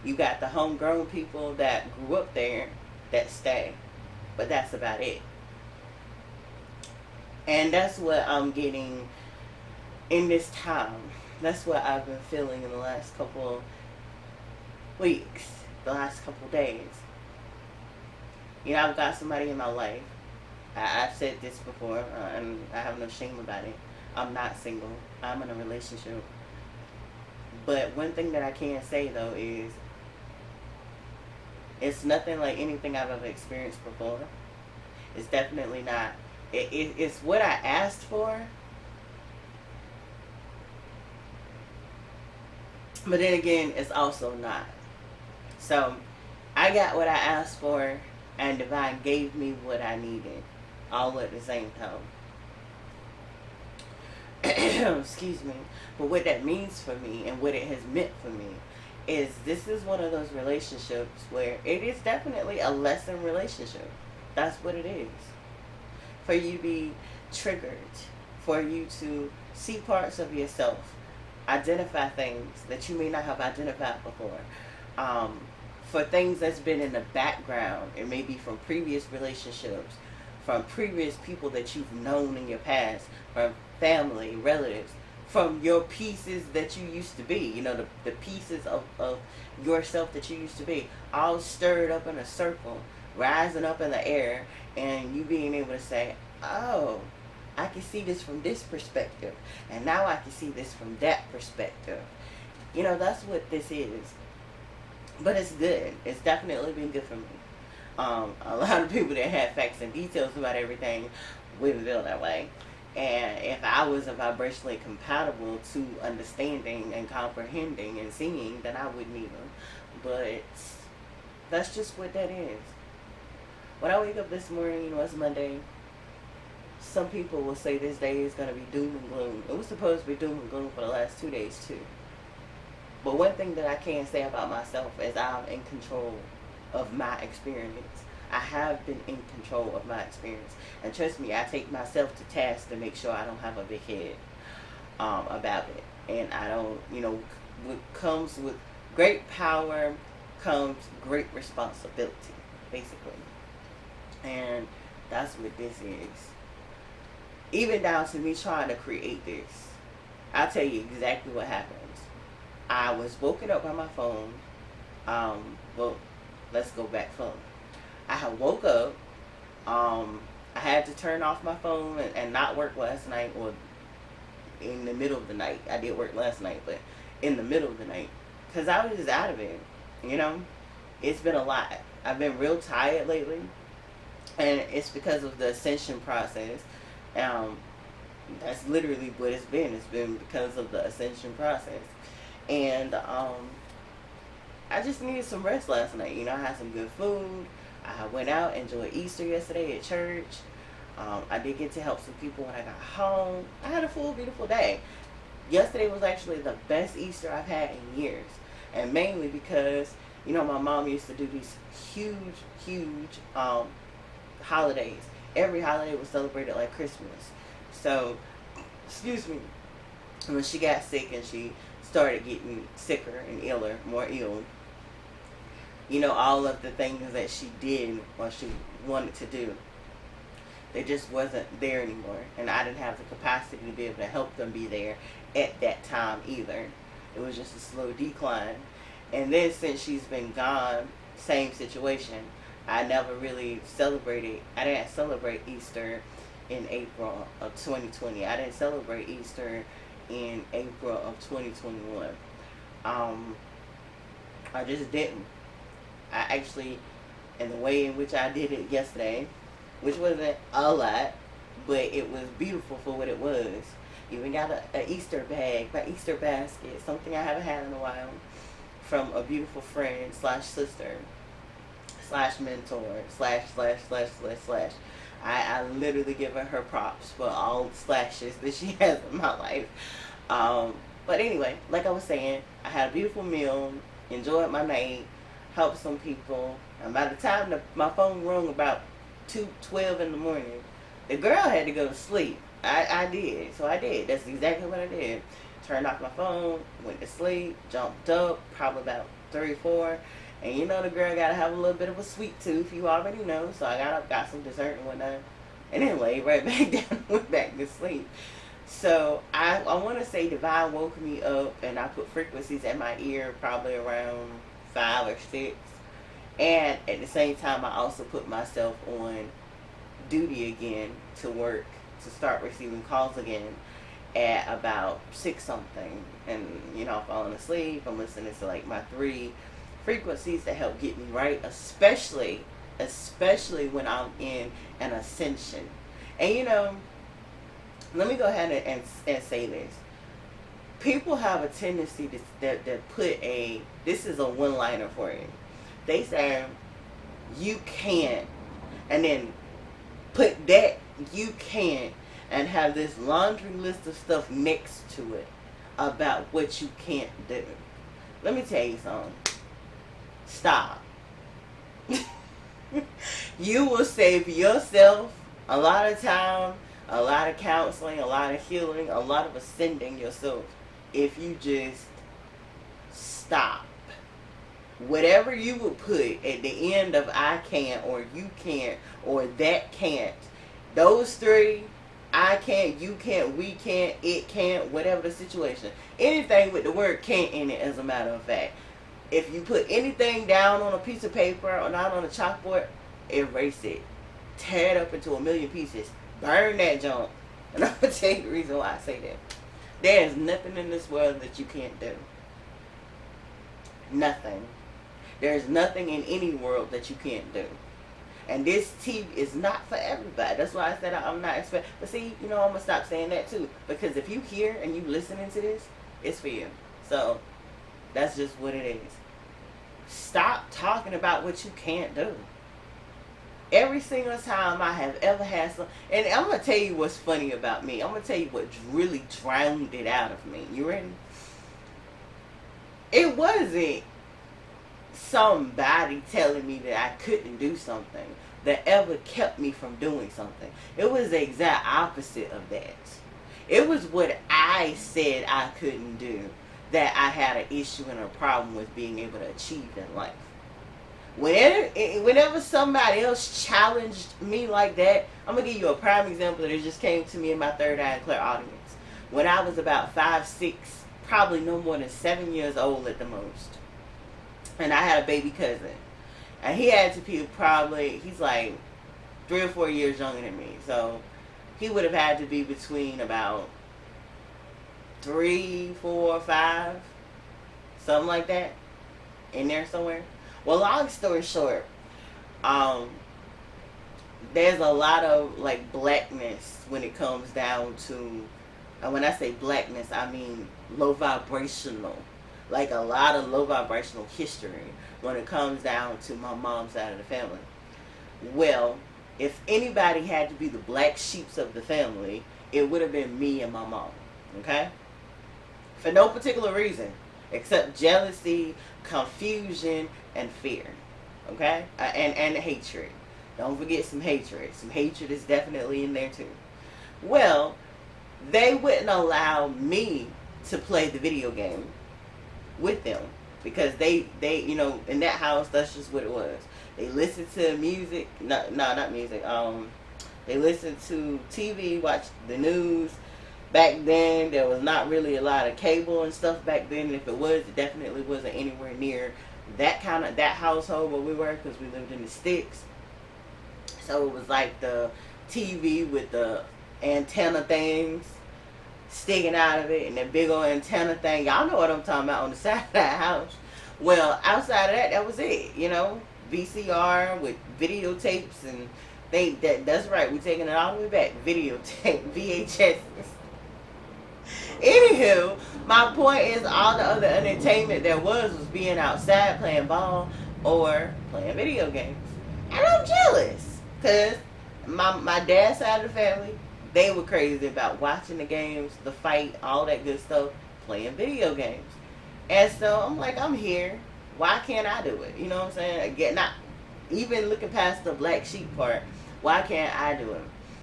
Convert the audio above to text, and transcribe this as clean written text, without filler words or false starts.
You got the homegrown people that grew up there that stay, but that's about it. And that's what I'm getting in this time. That's what I've been feeling in the last couple weeks, the last couple days. You know, I've got somebody in my life. I've said this before, and I have no shame about it. I'm not single. I'm in a relationship. But one thing that I can say though is it's nothing like anything I've ever experienced before. It's definitely not. It's what I asked for, but then again, it's also not. So I got what I asked for, and Divine gave me what I needed, all at the same time. Excuse me. But what that means for me and what it has meant for me is this is one of those relationships where it is definitely a lesson relationship. That's what it is. For you to be triggered, for you to see parts of yourself, identify things that you may not have identified before. Um, for things that's been in the background, it may be from previous relationships, from previous people that you've known in your past, from family, relatives, from your pieces that you used to be, you know, the pieces of yourself that you used to be, all stirred up in a circle, rising up in the air, and you being able to say, oh, I can see this from this perspective, and now I can see this from that perspective. You know, that's what this is. But it's good. It's definitely been good for me. A lot of people that had facts and details about everything wouldn't feel that way. And if I was vibrationally compatible to understanding and comprehending and seeing, then I wouldn't either. But that's just what that is. When I wake up this morning, you know, it's Monday. Some people will say this day is going to be doom and gloom. It was supposed to be doom and gloom for the last 2 days, too. But one thing that I can say about myself is I'm in control of my experience. I have been in control of my experience. And trust me, I take myself to task to make sure I don't have a big head about it. And I don't, you know, what comes with great power comes great responsibility, basically. And that's what this is. Even down to me trying to create this. I'll tell you exactly what happens. I was woken up by my phone. Well, let's go back phone. I had woke up. I had to turn off my phone and not work last night, or in the middle of the night. I did work last night, but in the middle of the night, because I was just out of it. You know, it's been a lot. I've been real tired lately, and it's because of the ascension process. Um, that's literally what it's been. It's been because of the ascension process, and I just needed some rest last night. You know, I had some good food. I went out, enjoyed Easter yesterday at church. I did get to help some people when I got home. I had a full, beautiful day. Yesterday was actually the best Easter I've had in years. And mainly because, you know, my mom used to do these huge, huge holidays. Every holiday was celebrated like Christmas. So, excuse me, when she got sick and she started getting sicker and iller, more ill, you know, all of the things that she did or she wanted to do, they just wasn't there anymore. And I didn't have the capacity to be able to help them be there at that time either. It was just a slow decline. And then since she's been gone, same situation. I never really celebrated, I didn't celebrate Easter in April of 2020. I didn't celebrate Easter in April of 2021. I just didn't. I actually, in the way in which I did it yesterday, which wasn't a lot, but it was beautiful for what it was. Even got a Easter bag, my Easter basket, something I haven't had in a while, from a beautiful friend slash sister slash mentor slash. I literally give her props for all the slashes that she has in my life. But anyway, like I was saying, I had a beautiful meal, enjoyed my night, helped some people, and by the time my phone rung about 2:12 in the morning, the girl had to go to sleep. I did, so I did. That's exactly what I did. Turned off my phone, went to sleep, jumped up, probably about 3, 4. And you know the girl gotta have a little bit of a sweet tooth, you already know. So I got up, got some dessert and whatnot. And then laid right back down and went back to sleep. So I want to say Divine woke me up, and I put frequencies in my ear probably around 5 or 6. And at the same time, I also put myself on duty again to work, to start receiving calls again at about 6 something. And, you know, I'm falling asleep. I'm listening to like my 3 frequencies that help get me right, especially when I'm in an ascension. And, you know, let me go ahead and say this. People have a tendency that put this is a one-liner for you. They say, you can't, and then put that you can't, and have this laundry list of stuff next to it about what you can't do. Let me tell you something. Stop. You will save yourself a lot of time, a lot of counseling, a lot of healing, a lot of ascending yourself if you just stop. Whatever you would put at the end of I can't, or you can't, or that can't, those 3, I can't, you can't, we can't, it can't, whatever the situation, anything with the word can't in it, as a matter of fact, if you put anything down on a piece of paper or not on a chalkboard, erase it, tear it up into a million pieces, burn that junk. And I'm going to tell you the reason why I say that. There's nothing in this world that you can't do. Nothing. There's nothing in any world that you can't do. And this TV is not for everybody. That's why I said I'm not expecting. But see, you know, I'm going to stop saying that too. Because if you hear and you listening to this, it's for you. So, that's just what it is. Stop talking about what you can't do. Every single time I have ever had some, and I'm going to tell you what's funny about me. I'm going to tell you what really drowned it out of me. You ready? It wasn't somebody telling me that I couldn't do something that ever kept me from doing something. It was the exact opposite of that. It was what I said I couldn't do that I had an issue and a problem with being able to achieve in life. Whenever somebody else challenged me like that, I'm going to give you a prime example that just came to me in my third eye and clear audience. When I was about 5, 6, probably no more than 7 years old at the most. And I had a baby cousin. And he had to be probably, he's like 3 or 4 years younger than me. So he would have had to be between about 3, 4, 5, something like that, in there somewhere. Well, long story short, there's a lot of like blackness when it comes down to, and when I say blackness, I mean low vibrational, like a lot of low vibrational history when it comes down to my mom's side of the family. Well, if anybody had to be the black sheeps of the family, it would have been me and my mom. Okay? For no particular reason except jealousy, confusion, and fear. Okay? And hatred. Don't forget some hatred. Some hatred is definitely in there too. Well, they wouldn't allow me to play the video game with them because they you know, in that house, that's just what it was. They listened to music, not music. They listened to TV, watched the news. Back then, there was not really a lot of cable and stuff back then. And if it was, it definitely wasn't anywhere near that household where we were, because we lived in the sticks. So it was like the TV with the antenna things sticking out of it, and that big old antenna thing. Y'all know what I'm talking about, on the side of that house. Well, outside of that, that was it. You know, VCR with videotapes, and that's right. We're taking it all the way back. Videotape, VHS. Anywho, my point is, all the other entertainment there was being outside playing ball or playing video games. And I'm jealous, because my dad's side of the family, they were crazy about watching the games, the fight, all that good stuff, playing video games. And so I'm like, I'm here. Why can't I do it? You know what I'm saying? Again, not even looking past the black sheep part. Why can't I do it?